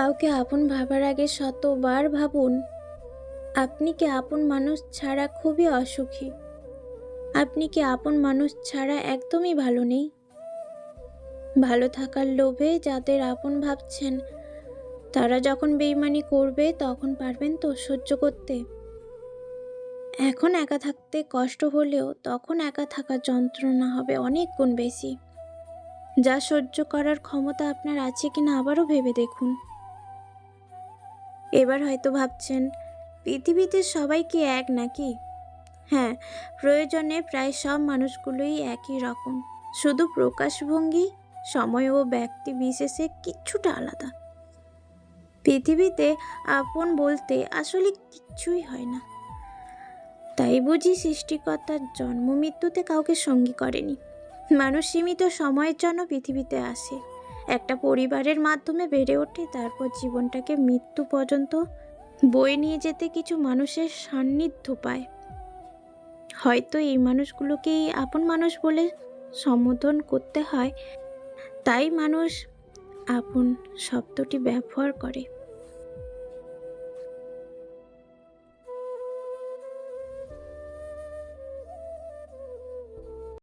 কাউকে আপন ভাবার আগে শতবার ভাবুন, আপনি কি আপন মানুষ ছাড়া খুবই অসুখী? আপনি কি আপন মানুষ ছাড়া একদমই ভালো নেই? ভালো থাকার লোভে যাদের আপন ভাবছেন, তারা যখন বেইমানি করবে তখন পারবেন তো সহ্য করতে? এখন একা থাকতে কষ্ট হলেও তখন একা থাকার যন্ত্রণা হবে অনেক গুণ বেশি। যা সহ্য করার ক্ষমতা আপনার আছে কিনা আবারও ভেবে দেখুন। এবার হয়তো ভাবছেন, পৃথিবীতে সবাই কি এক নাকি? হ্যাঁ, প্রয়োজনে প্রায় সব মানুষগুলোই একই রকম, শুধু প্রকাশভঙ্গি, সময় ও ব্যক্তি বিশেষে কিছুটা আলাদা। পৃথিবীতে আপন বলতে আসলে কিচ্ছুই হয় না। তাই বুঝি সৃষ্টিকর্তার জন্ম মৃত্যুতে কাউকে সঙ্গী করেনি। মানুষ সীমিত সময়ের জন্য পৃথিবীতে আসে, একটা পরিবারের মাধ্যমে বেড়ে ওঠে, তারপর জীবনটাকে মৃত্যু পর্যন্ত বয়ে নিয়ে যেতে কিছু মানুষের সান্নিধ্য পায়। হয়তো এই মানুষগুলোকেই আপন মানুষ বলে সম্বোধন করতে হয়, তাই মানুষ আপন শব্দটি ব্যবহার করে।